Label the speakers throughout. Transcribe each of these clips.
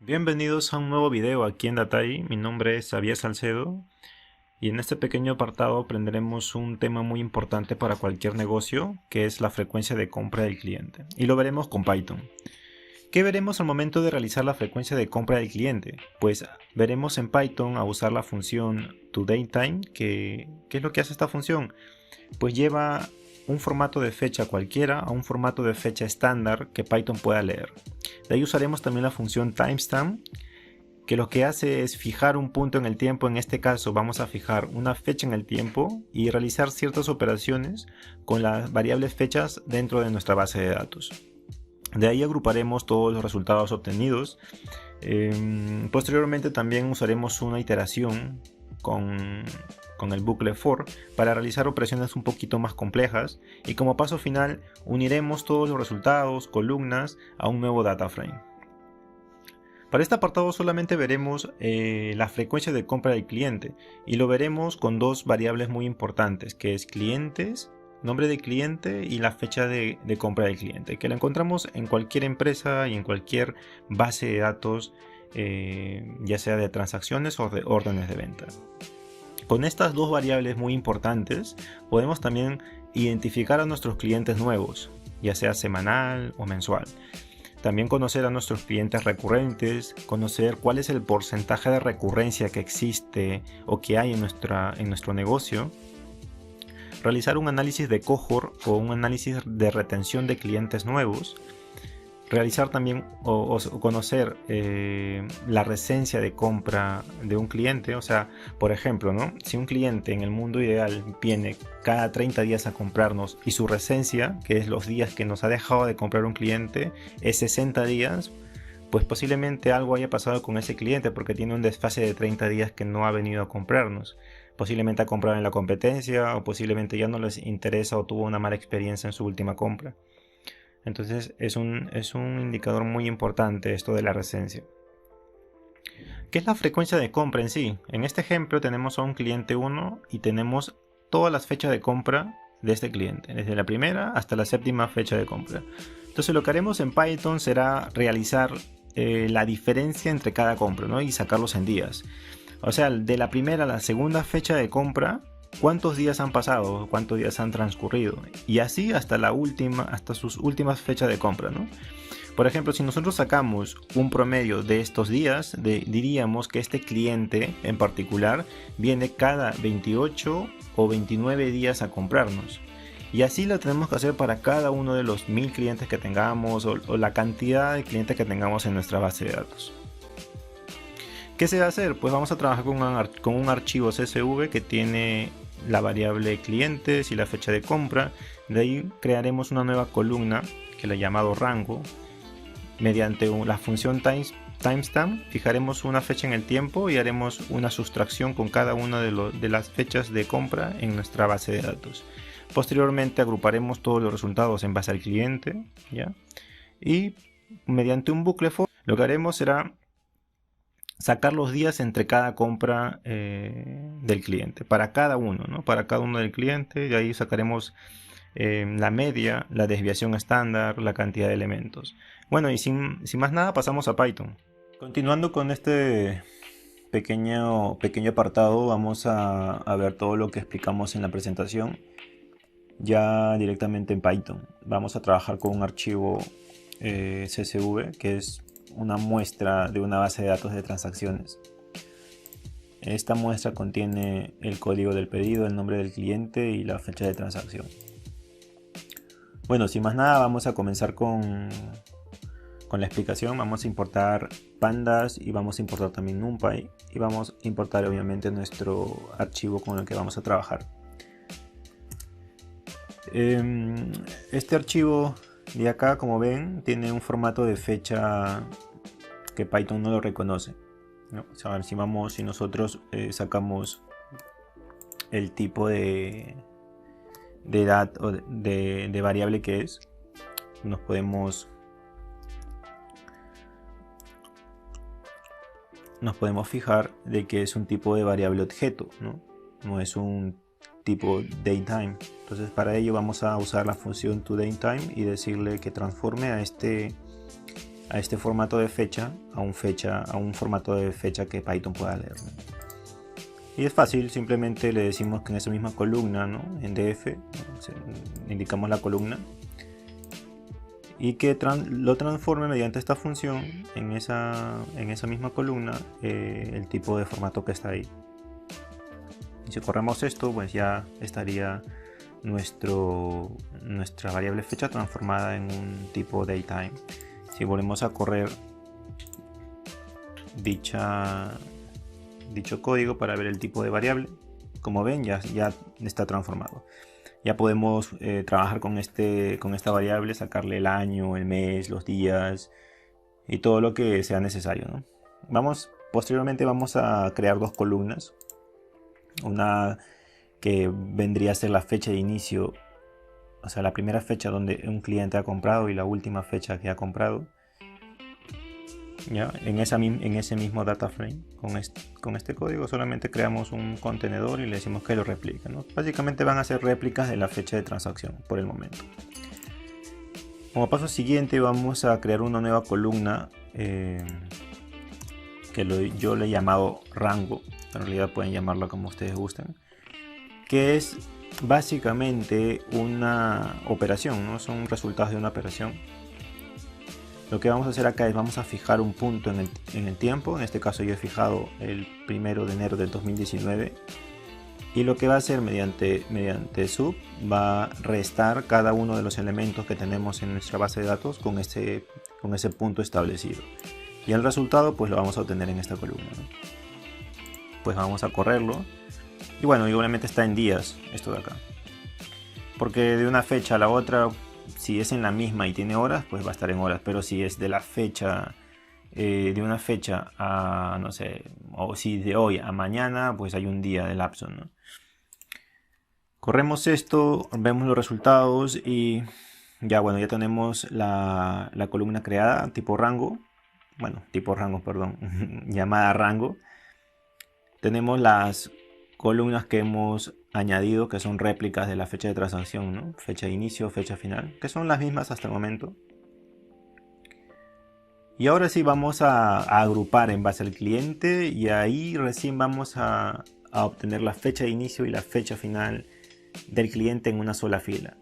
Speaker 1: Bienvenidos a un nuevo video aquí en Datai. Mi nombre es Xavier Salcedo y en este pequeño apartado aprenderemos un tema muy importante para cualquier negocio, que es la frecuencia de compra del cliente, y lo veremos con Python. ¿Qué veremos al momento de realizar la frecuencia de compra del cliente? Pues veremos en Python a usar la función toDateTime. ¿Qué es lo que hace esta función? Pues lleva un formato de fecha cualquiera a un formato de fecha estándar que Python pueda leer. De ahí usaremos también la función timestamp, que lo que hace es fijar un punto en el tiempo. En este caso vamos a fijar una fecha en el tiempo y realizar ciertas operaciones con las variables fechas dentro de nuestra base de datos. De ahí agruparemos todos los resultados obtenidos. Posteriormente también usaremos una iteración con el bucle for para realizar operaciones un poquito más complejas, y como paso final uniremos todos los resultados, columnas, a un nuevo data frame. Para este apartado solamente veremos la frecuencia de compra del cliente, y lo veremos con dos variables muy importantes, que es clientes, nombre de cliente, y la fecha de compra del cliente, que la encontramos en cualquier empresa y en cualquier base de datos, ya sea de transacciones o de órdenes de venta. Con estas dos variables muy importantes podemos también identificar a nuestros clientes nuevos, ya sea semanal o mensual. También conocer a nuestros clientes recurrentes, conocer cuál es el porcentaje de recurrencia que existe o que hay en nuestro negocio. Realizar un análisis de cohort o un análisis de retención de clientes nuevos. Realizar también o conocer la recencia de compra de un cliente. O sea, por ejemplo, ¿no? Si un cliente en el mundo ideal viene cada 30 días a comprarnos y su recencia, que es los días que nos ha dejado de comprar un cliente, es 60 días, pues posiblemente algo haya pasado con ese cliente porque tiene un desfase de 30 días que no ha venido a comprarnos. Posiblemente ha comprado en la competencia, o posiblemente ya no les interesa o tuvo una mala experiencia en su última compra. Entonces es un indicador muy importante esto de la recencia. ¿Qué es la frecuencia de compra en sí? En este ejemplo tenemos a un cliente 1 y tenemos todas las fechas de compra de este cliente, desde la primera hasta la séptima fecha de compra. Entonces lo que haremos en Python será realizar la diferencia entre cada compra, ¿no? Y sacarlos en días. O sea, de la primera a la segunda fecha de compra, cuántos días han pasado, cuántos días han transcurrido, y así hasta la última, hasta sus últimas fechas de compra, ¿no? Por ejemplo, si nosotros sacamos un promedio de estos días, diríamos que este cliente en particular viene cada 28 o 29 días a comprarnos. Y así lo tenemos que hacer para cada uno de los 1000 clientes que tengamos, o la cantidad de clientes que tengamos en nuestra base de datos. ¿Qué se va a hacer? Pues vamos a trabajar con un archivo CSV que tiene la variable clientes y la fecha de compra. De ahí crearemos una nueva columna que la he llamado rango. Mediante la función timestamp fijaremos una fecha en el tiempo y haremos una sustracción con cada una de las fechas de compra en nuestra base de datos. Posteriormente agruparemos todos los resultados en base al cliente, ¿ya? Y mediante un bucle for lo que haremos será sacar los días entre cada compra del cliente, para cada uno, ¿no? Para cada uno del cliente. De ahí sacaremos la media, la desviación estándar, la cantidad de elementos. Bueno, y sin más nada pasamos a Python. Continuando con este pequeño apartado, vamos a ver todo lo que explicamos en la presentación ya directamente en Python. Vamos a trabajar con un archivo CSV, que es una muestra de una base de datos de transacciones. Esta muestra contiene el código del pedido, el nombre del cliente y la fecha de transacción. Bueno, sin más nada vamos a comenzar con la explicación. Vamos a importar pandas y vamos a importar también NumPy, y vamos a importar obviamente nuestro archivo con el que vamos a trabajar. Este archivo de acá, como ven, tiene un formato de fecha que Python no lo reconoce, ¿no? O sea, si nosotros sacamos el tipo de variable que es, nos podemos fijar de que es un tipo de variable objeto, ¿no? No es un tipo datetime. Entonces para ello vamos a usar la función toDateTime y decirle que transforme a este a este formato de fecha, a un formato de fecha que Python pueda leer, ¿no? Y es fácil, simplemente le decimos que en esa misma columna, ¿no? En df, indicamos la columna y que lo transforme mediante esta función en esa misma columna el tipo de formato que está ahí. Y si corremos esto, pues ya estaría nuestra variable fecha transformada en un tipo datetime. Si volvemos a correr dicho código para ver el tipo de variable, como ven ya está transformado. Ya podemos trabajar con esta variable, sacarle el año, el mes, los días y todo lo que sea necesario, ¿no? Posteriormente vamos a crear dos columnas. Una que vendría a ser la fecha de inicio, o sea, la primera fecha donde un cliente ha comprado y la última fecha que ha comprado. ¿Ya? En ese mismo data frame, con este código solamente creamos un contenedor y le decimos que lo replique, ¿no? Básicamente van a ser réplicas de la fecha de transacción por el momento. Como paso siguiente vamos a crear una nueva columna yo le he llamado rango, en realidad pueden llamarlo como ustedes gusten, que es básicamente una operación, ¿no? Son resultados de una operación. Lo que vamos a hacer acá es vamos a fijar un punto en el tiempo. En este caso yo he fijado el 1 de enero del 2019. Y lo que va a hacer mediante sub va a restar cada uno de los elementos que tenemos en nuestra base de datos con ese punto establecido. Y el resultado pues lo vamos a obtener en esta columna, ¿no? Pues vamos a correrlo. Y bueno, y obviamente está en días esto de acá. Porque de una fecha a la otra, si es en la misma y tiene horas, pues va a estar en horas. Pero si es de la fecha, de una fecha a, no sé, o si de hoy a mañana, pues hay un día de lapso, ¿no? Corremos esto, vemos los resultados y ya, bueno, ya tenemos la columna creada, llamada rango. Tenemos las columnas que hemos añadido, que son réplicas de la fecha de transacción, ¿no? Fecha de inicio, fecha final, que son las mismas hasta el momento. Y ahora sí vamos a agrupar en base al cliente y ahí recién vamos a obtener la fecha de inicio y la fecha final del cliente en una sola fila.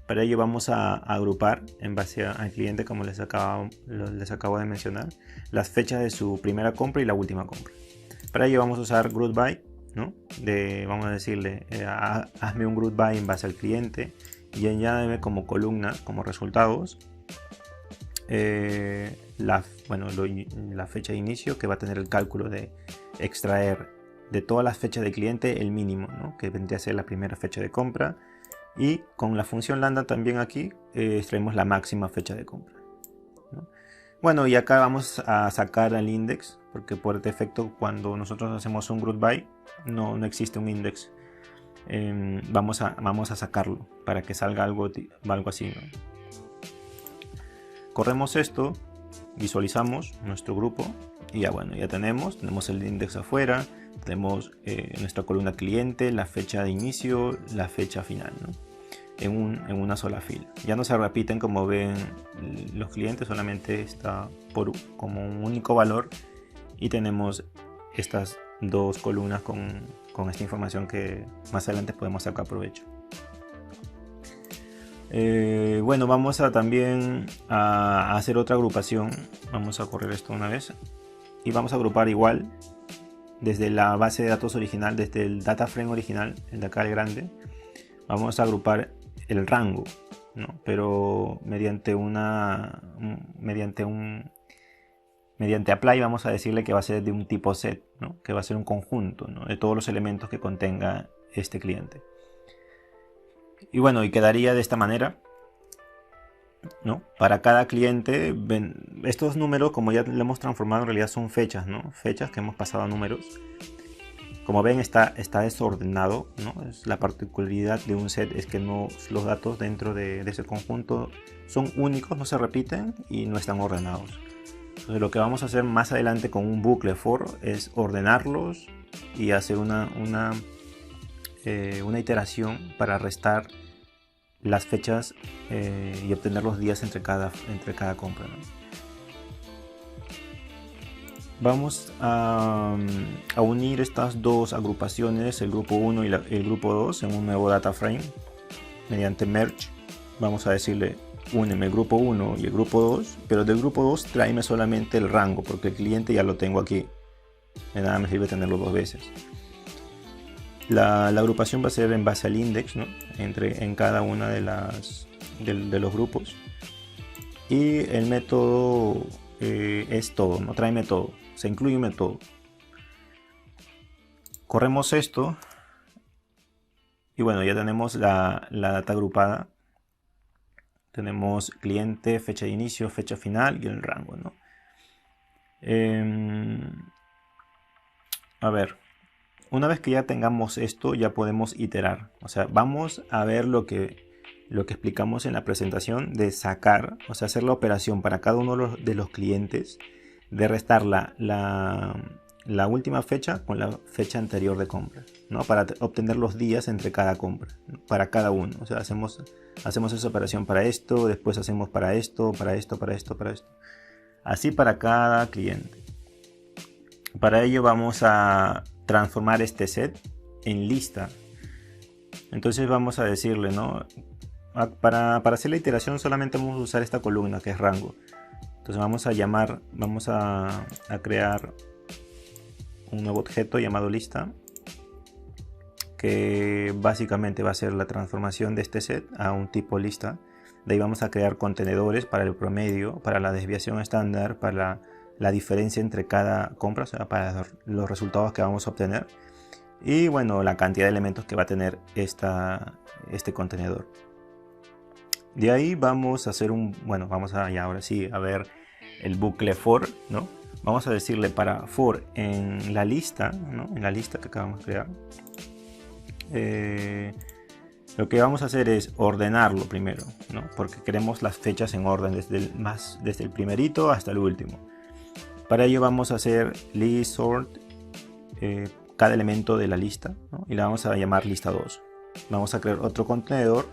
Speaker 1: Para ello vamos a agrupar en base al cliente, como les acabo de mencionar, las fechas de su primera compra y la última compra. Para ello vamos a usar group by, ¿no? Vamos a decirle, hazme un group by en base al cliente y añádeme como columna, como resultados, la fecha de inicio, que va a tener el cálculo de extraer de todas las fechas de cliente el mínimo, ¿no? Que vendría a ser la primera fecha de compra. Y con la función lambda también aquí extraemos la máxima fecha de compra, ¿no? Bueno, y acá vamos a sacar al index, porque por defecto cuando nosotros hacemos un group by no existe un index. Vamos a sacarlo para que salga algo así, ¿no? Corremos esto, visualizamos nuestro grupo y ya, bueno, ya tenemos el index afuera, tenemos nuestra columna cliente, la fecha de inicio, la fecha final, ¿no? En una sola fila. Ya no se repiten, como ven, los clientes, solamente está como un único valor y tenemos estas dos columnas con esta información que más adelante podemos sacar provecho. Bueno, vamos también a hacer otra agrupación. Vamos a correr esto una vez y vamos a agrupar igual desde la base de datos original, desde el data frame original, el de acá, el grande. Vamos a agrupar el rango, ¿no? Pero mediante apply vamos a decirle que va a ser de un tipo set, ¿no? Que va a ser un conjunto, ¿no? De todos los elementos que contenga este cliente. Y bueno, y quedaría de esta manera, ¿no? Para cada cliente, estos números, como ya lo hemos transformado, en realidad son fechas, ¿no? Fechas que hemos pasado a números. Como ven, está desordenado, ¿no? La particularidad de un set es que los datos dentro de ese conjunto son únicos, no se repiten y no están ordenados. Entonces lo que vamos a hacer más adelante con un bucle for es ordenarlos y hacer una iteración para restar las fechas y obtener los días entre cada compra, ¿no? Vamos a unir estas dos agrupaciones, el grupo 1 y el grupo 2, en un nuevo data frame mediante merge. Vamos a decirle úneme el grupo 1 y el grupo 2, pero del grupo 2 tráeme solamente el rango, porque el cliente ya lo tengo aquí. De nada me sirve tenerlo dos veces. La agrupación va a ser en base al index, ¿no? En cada una de los grupos. Y el método es todo, no tráeme todo, se incluye un método. Corremos esto y bueno, ya tenemos la data agrupada. Tenemos cliente, fecha de inicio, fecha final y el rango, ¿no? A ver, una vez que ya tengamos esto, ya podemos iterar. O sea, vamos a ver lo que explicamos en la presentación de sacar, o sea, hacer la operación para cada uno de los clientes, de restar la última fecha con la fecha anterior de compra, ¿no? Para obtener los días entre cada compra, ¿no? Para cada uno. O sea, hacemos esa operación para esto, después hacemos para esto, para esto, para esto, para esto. Así para cada cliente. Para ello vamos a transformar este set en lista. Entonces vamos a decirle, ¿no? Para hacer la iteración solamente vamos a usar esta columna que es rango. Entonces vamos a crear un nuevo objeto llamado lista, que básicamente va a ser la transformación de este set a un tipo lista. De ahí vamos a crear contenedores para el promedio, para la desviación estándar, para la diferencia entre cada compra, o sea, para los resultados que vamos a obtener. Y bueno, la cantidad de elementos que va a tener este contenedor. De ahí vamos a hacer ahora sí a ver el bucle for, ¿no? Vamos a decirle para for en la lista, ¿no? En la lista que acabamos de crear. Lo que vamos a hacer es ordenarlo primero, ¿no? Porque queremos las fechas en orden desde el primerito hasta el último. Para ello vamos a hacer list sort cada elemento de la lista, ¿no? Y la vamos a llamar lista 2. Vamos a crear otro contenedor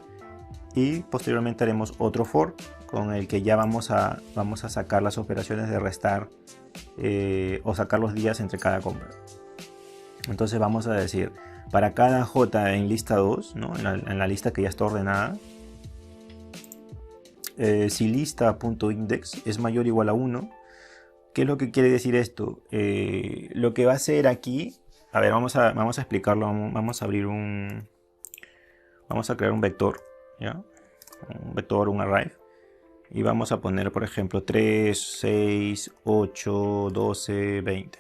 Speaker 1: y posteriormente haremos otro for con el que ya vamos a sacar las operaciones de restar o sacar los días entre cada compra. Entonces vamos a decir, para cada J en lista 2, ¿no? en la lista que ya está ordenada, si lista.index es mayor o igual a 1, ¿qué es lo que quiere decir esto? Lo que va a hacer aquí, a ver, vamos a explicarlo, vamos a crear un vector, ¿ya? Un vector, un array, y vamos a poner, por ejemplo, 3, 6, 8, 12, 20,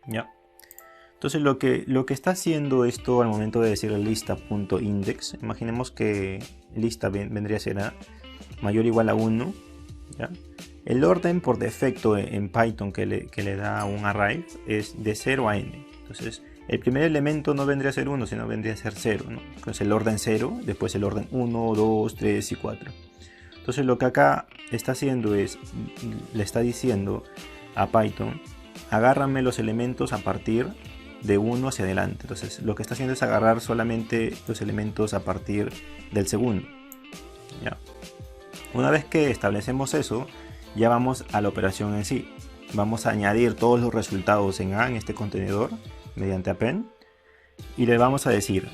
Speaker 1: ¿ya? Entonces lo que está haciendo esto al momento de decir lista.index, imaginemos que lista vendría a ser mayor o igual a 1, ¿ya? El orden por defecto en Python que le da un array es de 0 a n. Entonces el primer elemento no vendría a ser 1, sino vendría a ser 0, ¿no? Entonces el orden 0, después el orden 1, 2, 3 y 4. Entonces lo que acá está haciendo es, le está diciendo a Python, agárrame los elementos a partir de 1 hacia adelante. Entonces lo que está haciendo es agarrar solamente los elementos a partir del segundo, ¿ya? Una vez que establecemos eso, ya vamos a la operación en sí. Vamos a añadir todos los resultados en A, en este contenedor, mediante append, y le vamos a decir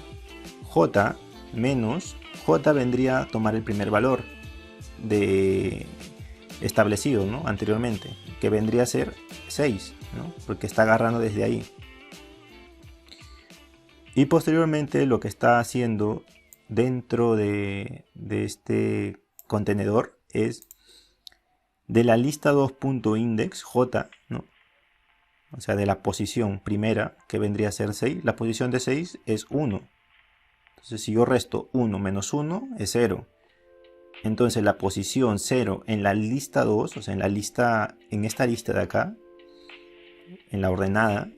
Speaker 1: J menos, J vendría a tomar el primer valor establecido, ¿no? Anteriormente, que vendría a ser 6, ¿no? Porque está agarrando desde ahí. Y posteriormente lo que está haciendo dentro de este contenedor es de la lista 2.index J, ¿no? O sea, de la posición primera, que vendría a ser 6, la posición de 6 es 1. Entonces si yo resto 1 menos 1 es 0. Entonces la posición 0 en la lista 2, o sea, en esta lista de acá, en la ordenada,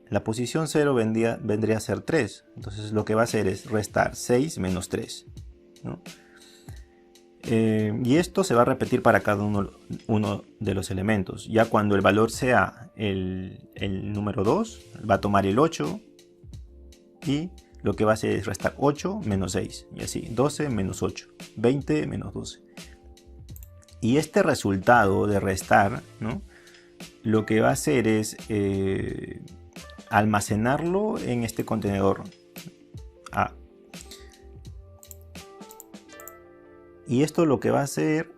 Speaker 1: la posición 0 vendría a ser 3. Entonces lo que va a hacer es restar 6 menos 3, ¿no? Y esto se va a repetir para cada uno de los elementos. Ya cuando el valor sea el número 2, va a tomar el 8 y lo que va a hacer es restar 8 menos 6. Y así, 12 menos 8, 20 menos 12. Y este resultado de restar, ¿no? lo que va a hacer es almacenarlo en este contenedor A. Y esto lo que va a hacer,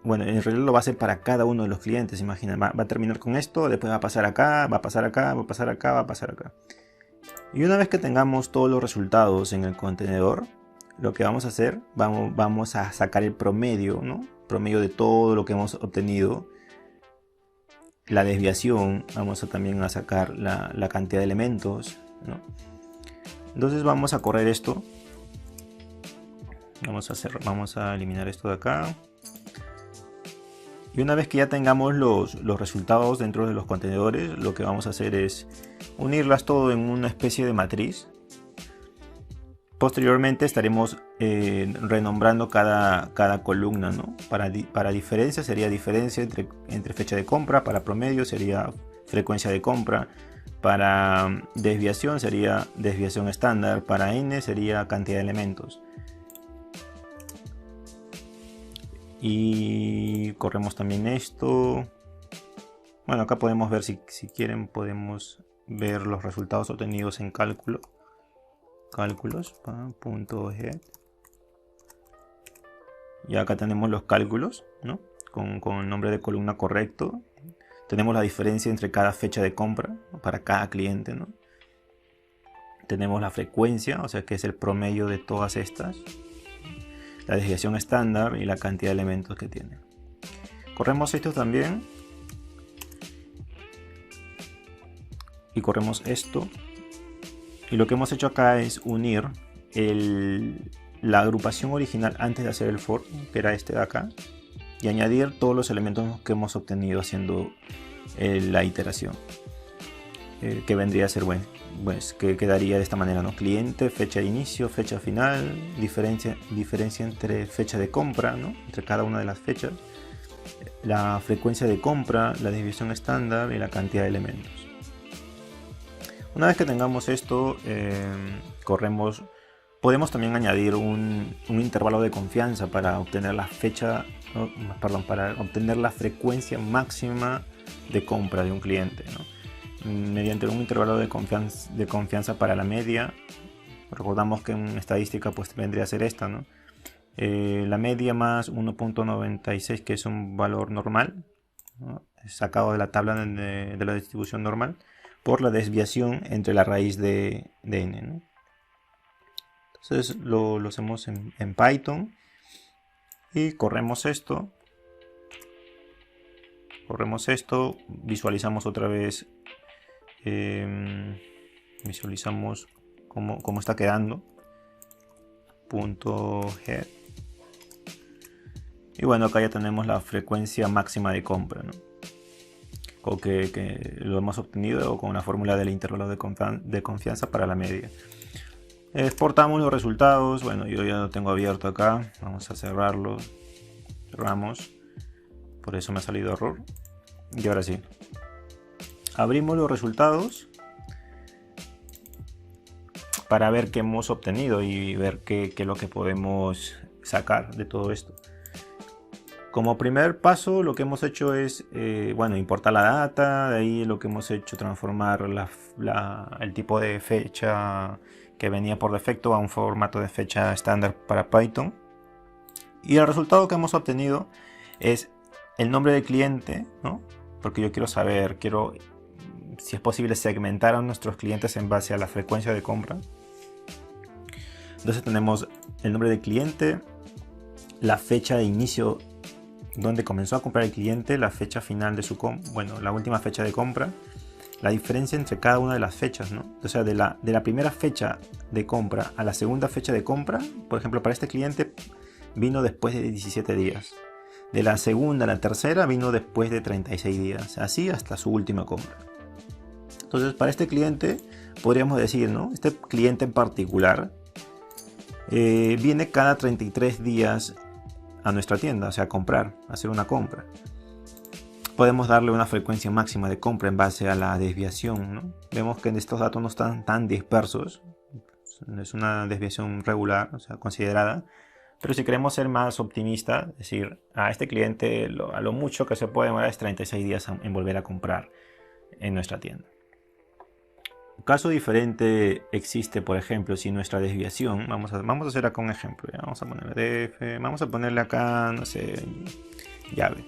Speaker 1: bueno, en realidad lo va a hacer para cada uno de los clientes. Imagina, va a terminar con esto, después va a pasar acá, va a pasar acá, va a pasar acá, va a pasar acá. Y una vez que tengamos todos los resultados en el contenedor, lo que vamos a hacer, vamos a sacar el promedio, ¿no? Promedio de todo lo que hemos obtenido. La desviación, vamos a también a sacar la cantidad de elementos, ¿no? Entonces vamos a correr esto. Vamos a eliminar esto de acá. Y una vez que ya tengamos los resultados dentro de los contenedores, lo que vamos a hacer es unirlas todo en una especie de matriz. Posteriormente estaremos renombrando cada columna, ¿no? Para diferencia sería diferencia entre fecha de compra, para promedio sería frecuencia de compra, para desviación sería desviación estándar, para n sería cantidad de elementos. Y corremos también esto. Bueno, acá podemos ver, si quieren, podemos ver los resultados obtenidos en cálculos, punto head. Y acá tenemos los cálculos, ¿no? Con el nombre de columna correcto. Tenemos la diferencia entre cada fecha de compra para cada cliente, ¿no? Tenemos la frecuencia, o sea que es el promedio de todas estas. La desviación estándar y la cantidad de elementos que tiene. Corremos esto también. Y corremos esto. Y lo que hemos hecho acá es unir la agrupación original antes de hacer el for, que era este de acá. Y añadir todos los elementos que hemos obtenido haciendo la iteración. Que vendría a ser, bueno, pues que quedaría de esta manera, ¿no? Cliente, fecha de inicio, fecha final, diferencia entre fecha de compra, ¿no? Entre cada una de las fechas, la frecuencia de compra, la desviación estándar y la cantidad de elementos. Una vez que tengamos esto, podemos también añadir un intervalo de confianza para obtener la fecha, para obtener la frecuencia máxima de compra de un cliente, ¿no? Mediante un intervalo de confianza para la media. Recordamos que en estadística pues vendría a ser esta, ¿no? La media más 1.96, que es un valor normal, ¿no? Sacado de la tabla de la distribución normal, por la desviación entre la raíz de n, ¿no? Entonces lo hacemos en Python y corremos esto. Visualizamos otra vez. Visualizamos cómo está quedando. Punto head. Y bueno, acá ya tenemos la frecuencia máxima de compra, ¿no? O que lo hemos obtenido con la fórmula del intervalo de confianza para la media. Exportamos los resultados. Bueno, yo ya lo tengo abierto acá. Vamos a cerrarlo. Cerramos. Por eso me ha salido error. Y ahora sí. Abrimos los resultados para ver qué hemos obtenido y ver qué es lo que podemos sacar de todo esto. Como primer paso, lo que hemos hecho es bueno, importar la data. De ahí lo que hemos hecho, transformar el tipo de fecha que venía por defecto a un formato de fecha estándar para Python. Y el resultado que hemos obtenido es el nombre del cliente, ¿no? Porque yo quiero saber, si es posible, segmentar a nuestros clientes en base a la frecuencia de compra. Entonces tenemos el nombre del cliente, la fecha de inicio donde comenzó a comprar el cliente, la fecha final de su la última fecha de compra, la diferencia entre cada una de las fechas, ¿no? O sea, de la primera fecha de compra a la segunda fecha de compra, por ejemplo, para este cliente vino después de 17 días. De la segunda a la tercera vino después de 36 días, así hasta su última compra. Entonces, para este cliente podríamos decir, ¿no? Este cliente en particular viene cada 33 días a nuestra tienda, o sea, a hacer una compra. Podemos darle una frecuencia máxima de compra en base a la desviación, ¿no? Vemos que estos datos no están tan dispersos, es una desviación regular, o sea, considerada. Pero si queremos ser más optimistas, es decir, a este cliente a lo mucho que se puede demorar es 36 días en volver a comprar en nuestra tienda. Un caso diferente existe, por ejemplo, si nuestra desviación, vamos a hacer acá un ejemplo, ¿ya? Vamos a ponerle df, vamos a ponerle acá, no sé, llave.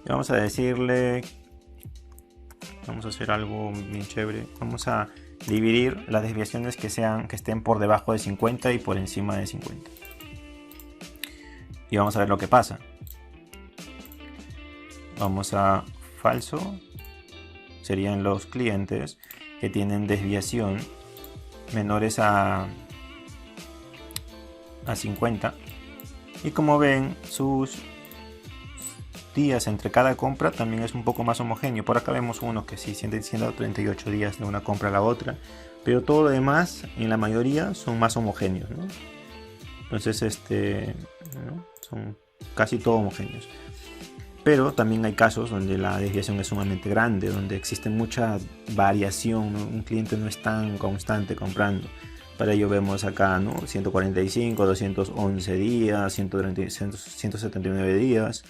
Speaker 1: Y vamos a decirle, vamos a hacer algo bien chévere, vamos a dividir las desviaciones que estén por debajo de 50 y por encima de 50. Y vamos a ver lo que pasa. Vamos a falso, serían los clientes que tienen desviación menores a 50, y como ven, sus días entre cada compra también es un poco más homogéneo. Por acá vemos unos que sí sienten siendo 38 días de una compra a la otra, pero todo lo demás en la mayoría son más homogéneos, ¿no? Entonces ¿no? Son casi todos homogéneos. Pero también hay casos donde la desviación es sumamente grande, donde existe mucha variación, ¿no? Un cliente no es tan constante comprando. Para ello vemos acá, ¿no? 145, 211 días, 179 días,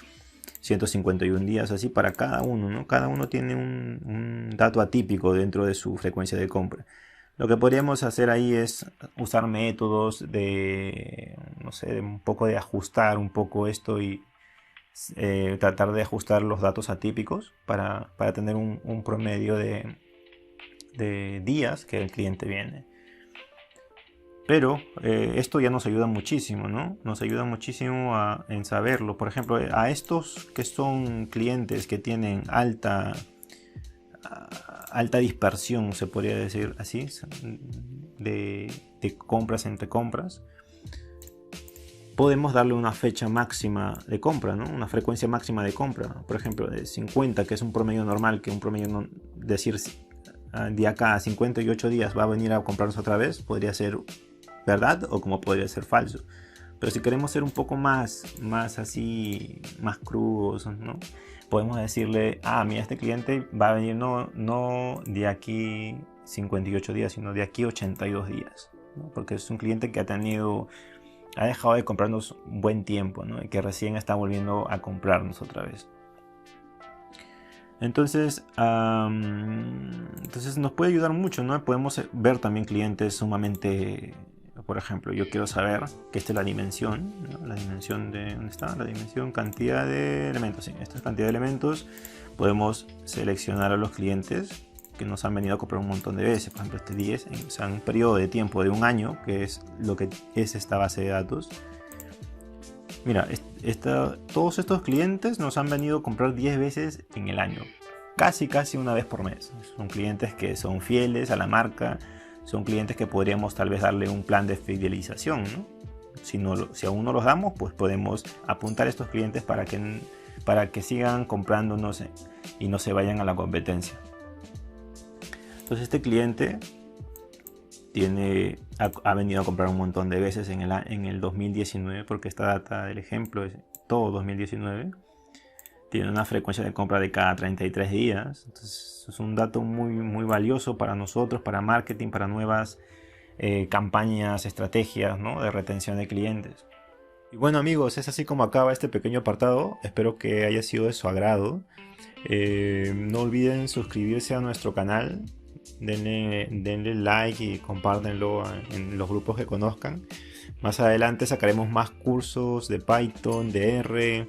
Speaker 1: 151 días, así para cada uno, ¿no? Cada uno tiene un dato atípico dentro de su frecuencia de compra. Lo que podríamos hacer ahí es usar métodos de, no sé, de un poco de ajustar un poco esto y tratar de ajustar los datos atípicos para tener un promedio de días que el cliente viene. Pero esto ya nos ayuda muchísimo, ¿no? Nos ayuda muchísimo en saberlo. Por ejemplo, a estos que son clientes que tienen alta dispersión, se podría decir así, de compras entre compras, podemos darle una fecha máxima de compra, ¿no? Una frecuencia máxima de compra. Por ejemplo, de 50, que es un promedio normal, que un promedio, no, decir de acá a 58 días va a venir a comprarnos otra vez, podría ser verdad o como podría ser falso. Pero si queremos ser un poco más así, más crudos, ¿no? Podemos decirle, mira, este cliente va a venir no de aquí 58 días, sino de aquí 82 días, ¿no? Porque es un cliente que ha dejado de comprarnos un buen tiempo, ¿no? Y que recién está volviendo a comprarnos otra vez. Entonces nos puede ayudar mucho, ¿no? Podemos ver también clientes sumamente, por ejemplo, yo quiero saber que esta es la dimensión, ¿no? La dimensión de, ¿dónde está? La dimensión, cantidad de elementos, sí, esta es cantidad de elementos. Podemos seleccionar a los clientes que nos han venido a comprar un montón de veces, por ejemplo este 10, o sea, en un periodo de tiempo de un año, que es lo que es esta base de datos. Mira, todos estos clientes nos han venido a comprar 10 veces en el año, casi una vez por mes. Son clientes que son fieles a la marca, son clientes que podríamos tal vez darle un plan de fidelización, ¿no? Si aún no los damos, pues podemos apuntar a estos clientes para que sigan comprándonos y no se vayan a la competencia. Entonces este cliente ha venido a comprar un montón de veces en el 2019, porque esta data del ejemplo es todo 2019. Tiene una frecuencia de compra de cada 33 días. Entonces es un dato muy valioso para nosotros, para marketing, para nuevas campañas, estrategias, ¿no? De retención de clientes. Y bueno amigos, es así como acaba este pequeño apartado. Espero que haya sido de su agrado. No olviden suscribirse a nuestro canal. Denle like y compártenlo en los grupos que conozcan. Más adelante sacaremos más cursos de Python, de R,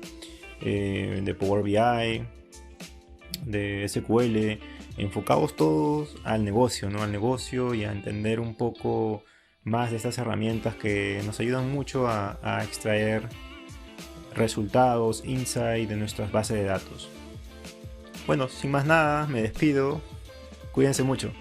Speaker 1: de Power BI, de SQL, enfocados todos al negocio, ¿no? Al negocio y a entender un poco más de estas herramientas que nos ayudan mucho a extraer resultados, insight de nuestras bases de datos. Bueno, sin más nada, me despido. Cuídense mucho.